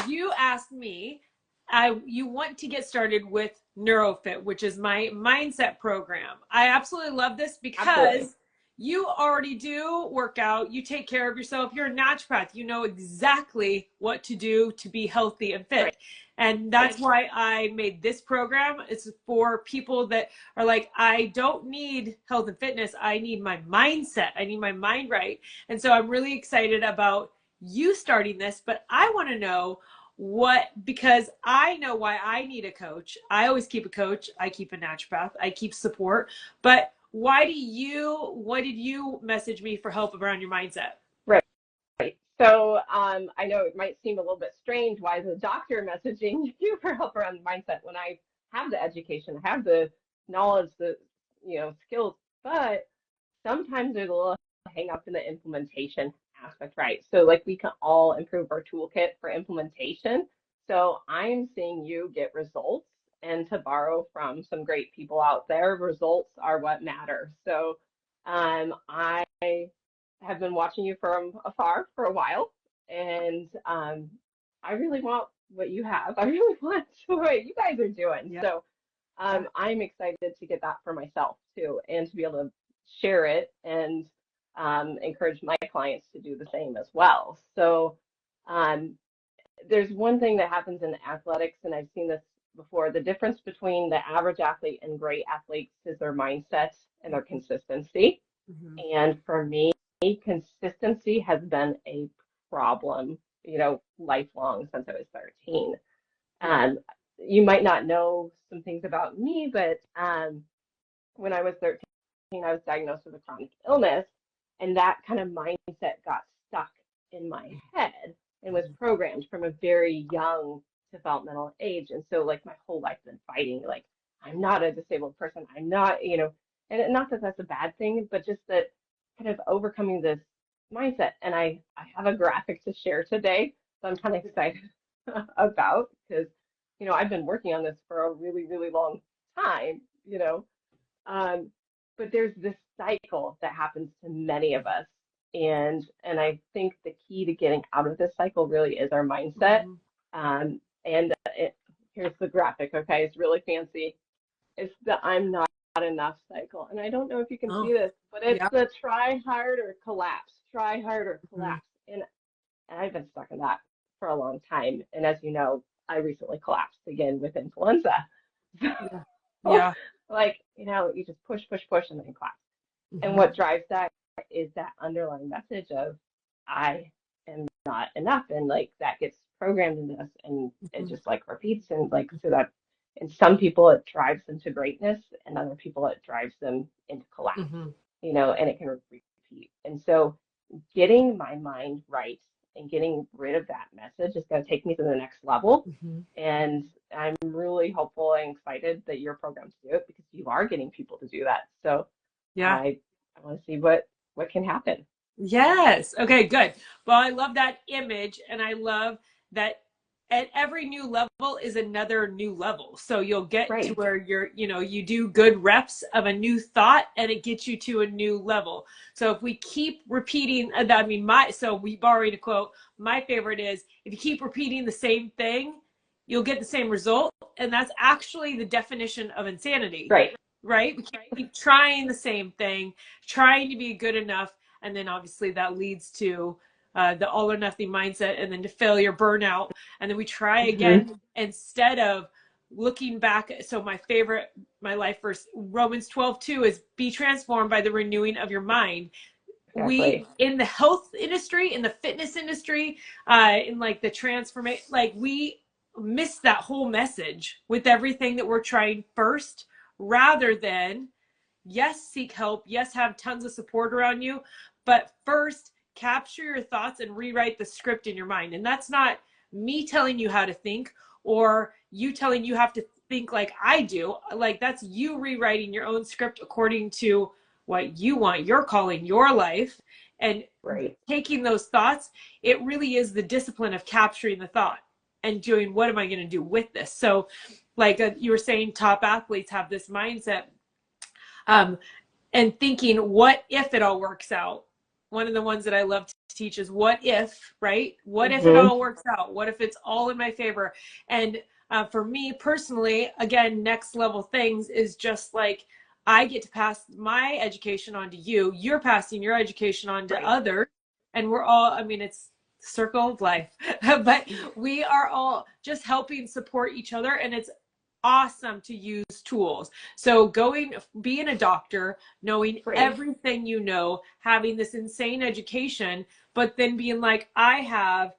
you asked me, you want to get started with Neurofit, which is my mindset program. I absolutely love this Absolutely. because you already do work out, you take care of yourself, you're a naturopath, you know exactly what to do to be healthy and Right. fit. And that's why I made this program. It's for people that are like, I don't need health and fitness. I need my mindset. I need my mind right. And so I'm really excited about you starting this, but I want to know because I know why I need a coach. I always keep a coach. I keep a naturopath. I keep support. But why did you message me for help around your mindset? Right. Right. So I know it might seem a little bit strange why is a doctor messaging you for help around mindset when I have the education, I have the knowledge, the skills, but sometimes there's a little hang up in the implementation aspect, right? So like we can all improve our toolkit for implementation. So I'm seeing you get results, and to borrow from some great people out there, results are what matter. So I have been watching you from afar for a while, and I really want what you have. I really want what you guys are doing. Yeah. So I'm excited to get that for myself too, and to be able to share it and encourage my clients to do the same as well. So um, there's one thing that happens in athletics, and I've seen this before. The difference between the average athlete and great athletes is their mindset and their consistency. Mm-hmm. And for me, consistency has been a problem, lifelong since I was 13. Yeah. Um, you might not know some things about me, but when I was 13, I was diagnosed with a chronic illness, and that kind of mindset got stuck in my head and was programmed from a very young developmental age. And so, like, my whole life I've been fighting, like, I'm not a disabled person. I'm not, and not that that's a bad thing, but just that kind of overcoming this mindset. And I have a graphic to share today, so I'm kind of excited about because, I've been working on this for a really, really long time, um, but there's this cycle that happens to many of us. And I think the key to getting out of this cycle really is our mindset. Mm-hmm. And here's the graphic, okay? It's really fancy. It's the I'm not enough cycle. And I don't know if you can Oh, see this, but it's yeah. the try hard or collapse, try hard or Mm-hmm. collapse. And I've been stuck in that for a long time. And as you know, I recently collapsed again with influenza. Yeah. So, Yeah. like, you just push, push, push, and then collapse. And Mm-hmm. what drives that is that underlying message of I am not enough. And like that gets programmed into us and it Mm-hmm. just like repeats. And like, so that in some people it drives them to greatness and other people it drives them into collapse, Mm-hmm. and it can repeat. And so getting my mind right and getting rid of that message is going to take me to the next level. Mm-hmm. And I'm really hopeful and excited that you're programmed to do it because you are getting people to do that. So Yeah. I want to see what can happen. Yes. Okay, good. Well, I love that image, and I love that at every new level is another new level. So you'll get to Right. where you do good reps of a new thought and it gets you to a new level. So if we keep repeating, so we borrowed a quote. My favorite is if you keep repeating the same thing, you'll get the same result. And that's actually the definition of insanity, Right. right? We keep trying the same thing, trying to be good enough, and then obviously that leads to the all or nothing mindset, and then to failure, burnout, and then we try Hmm. again instead of looking back. So my life verse, Romans 12:2, is be transformed by the renewing of your mind. We Exactly. in the health industry, in the fitness industry, in like the transformation, like we miss that whole message with everything that we're trying first, rather than, yes, seek help, yes, have tons of support around you, but first capture your thoughts and rewrite the script in your mind. And that's not me telling you how to think or you telling you have to think like I do. Like, that's you rewriting your own script according to what you want, your calling, your life, and Right. taking those thoughts. It really is the discipline of capturing the thought and doing, what am I going to do with this? So like you were saying, top athletes have this mindset, um, and thinking, what if it all works out? one of the ones that I love to teach is what if, right? What if it Mm-hmm. all works out? What if it's all in my favor? And for me personally, again, next level things is just like I get to pass my education on to you. You're passing your education on to Right. others. And we're all, I mean, it's the circle of life, but we are all just helping support each other. And it's awesome to use tools. So being a doctor, knowing Right. everything you know, having this insane education, but then being like, I have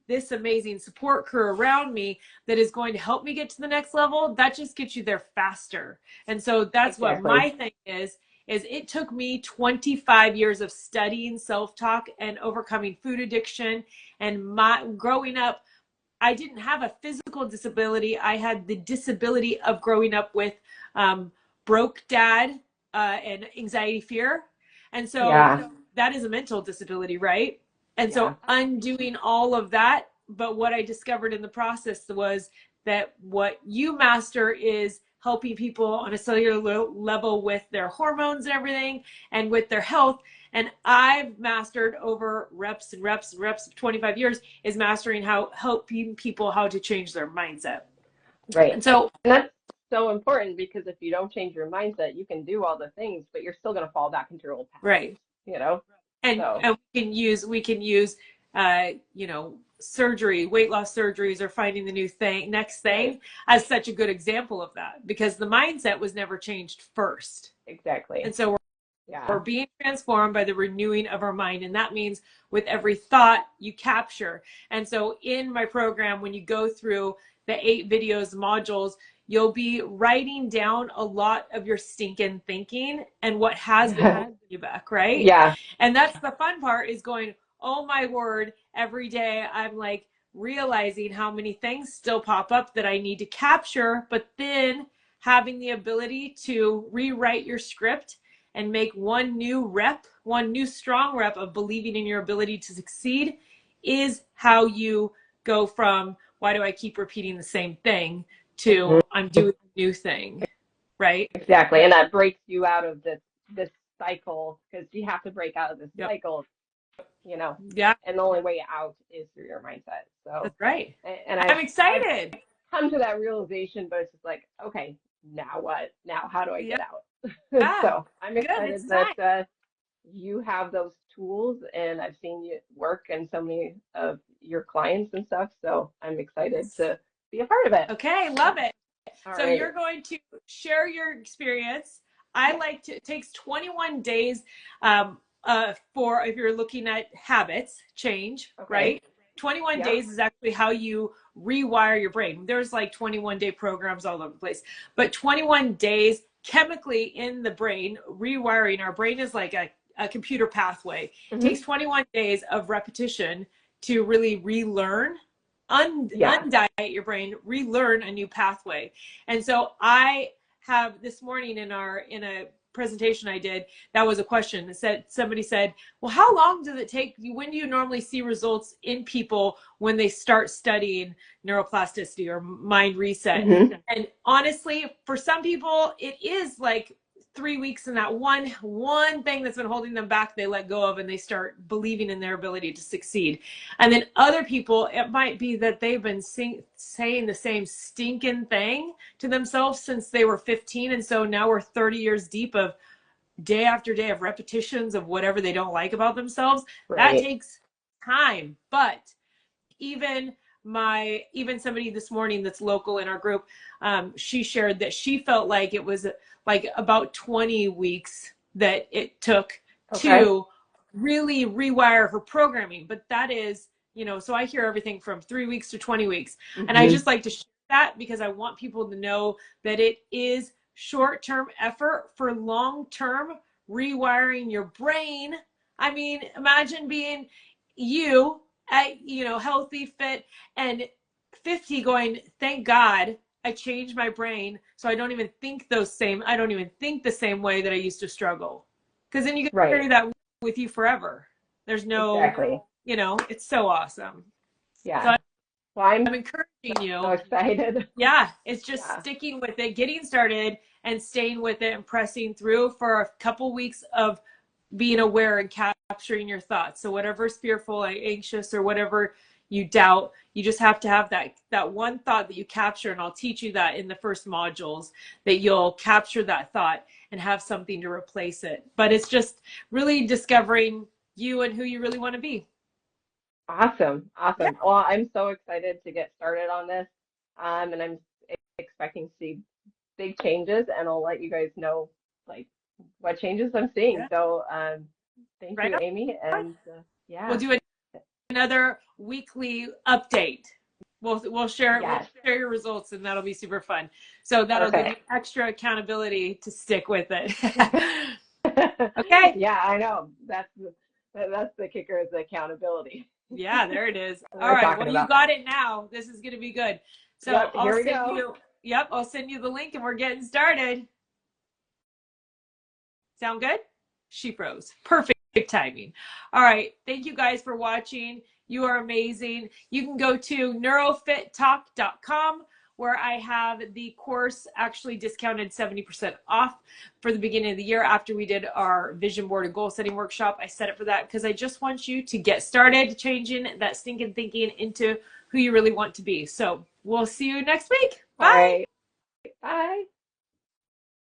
this amazing support crew around me that is going to help me get to the next level, that just gets you there faster. And so that's what my thing is it took me 25 years of studying self-talk and overcoming food addiction and my growing up. I didn't have a physical disability. I had the disability of growing up with broke dad and anxiety, fear. And so that is a mental disability, right? And so undoing all of that. But what I discovered in the process was that what you master is helping people on a cellular level with their hormones and everything and with their health. And I've mastered over reps and reps and reps of 25 years is mastering helping people how to change their mindset. Right. And so and that's so important, because if you don't change your mindset, you can do all the things, but you're still going to fall back into your old patterns. Right. You know. And we can use you know, surgery, weight loss surgeries, or finding the next thing as such a good example of that, because the mindset was never changed first. Exactly. And so we're being transformed by the renewing of our mind. And that means with every thought you capture. And so in my program, when you go through the 8 videos, modules, you'll be writing down a lot of your stinking thinking and what has been holding you back, right? Yeah. And that's the fun part, is going, oh my word, every day I'm like realizing how many things still pop up that I need to capture, but then having the ability to rewrite your script and make one new strong rep of believing in your ability to succeed is how you go from, why do I keep repeating the same thing, to I'm doing a new thing, right? Exactly. And that breaks you out of this cycle, because you have to break out of this cycle, you know. Yeah. And the only way out is through your mindset. So that's right. And I'm excited. I've come to that realization, but it's just like, okay, now what? Now how do I get out? So I'm excited that you have those tools, and I've seen you work and so many of your clients and stuff. So I'm excited to be a part of it. Okay, love it. So right. You're going to share your experience. It takes 21 days for, if you're looking at habits change, right? 21 days is actually how you rewire your brain. There's like 21-day programs all over the place, but 21 days chemically in the brain, rewiring our brain is like a computer pathway. It takes 21 days of repetition to really relearn, undiet your brain, relearn a new pathway. And so I have this morning in a presentation I did, that was a question that somebody said, well, how long does it take you? When do you normally see results in people when they start studying neuroplasticity or mind reset? And honestly, for some people, it is like 3 weeks, and that one thing that's been holding them back, they let go of, and they start believing in their ability to succeed. And then other people, it might be that they've been saying the same stinking thing to themselves since they were 15. And so now we're 30 years deep of day after day of repetitions of whatever they don't like about themselves. That takes time. But even somebody this morning that's local in our group, she shared that she felt like it was like about 20 weeks that it took to really rewire her programming. But that is, you know, so I hear everything from 3 weeks to 20 weeks. And I just like to share that because I want people to know that it is short-term effort for long-term rewiring your brain. I mean, imagine being you, healthy, fit, and 50 going, thank God I changed my brain so I don't even think the same way that I used to struggle. Because then you can carry that with you forever. There's no, it's so awesome. Yeah. So I'm encouraging you. So excited. Yeah. It's just sticking with it, getting started and staying with it and pressing through for a couple weeks of being aware and capturing your thoughts. So whatever's fearful or anxious or whatever you doubt, you just have to have that one thought that you capture. And I'll teach you that in the first modules, that you'll capture that thought and have something to replace it. But it's just really discovering you and who you really want to be. Awesome. Yeah. Awesome. Well, I'm so excited to get started on this. And I'm expecting to see big changes, and I'll let you guys know like what changes I'm seeing. Yeah. So thank Right you, on. Amy. And We'll yeah, do another weekly update. We'll share yes. your results, and that'll be super fun. So that'll give you Okay. extra accountability to stick with it. Okay. Yeah, I know. That's the kicker, is the accountability. Yeah, there it is. All We're right. talking Well, you about. got it now. This is going to be good. So Yep, here we go. I'll send you the link and we're getting started. Sound good? She froze. Perfect timing. All right. Thank you guys for watching. You are amazing. You can go to neurofittalk.com, where I have the course actually discounted 70% off for the beginning of the year after we did our vision board and goal setting workshop. I set it for that because I just want you to get started changing that stinking thinking into who you really want to be. So we'll see you next week. All Bye. right. Bye.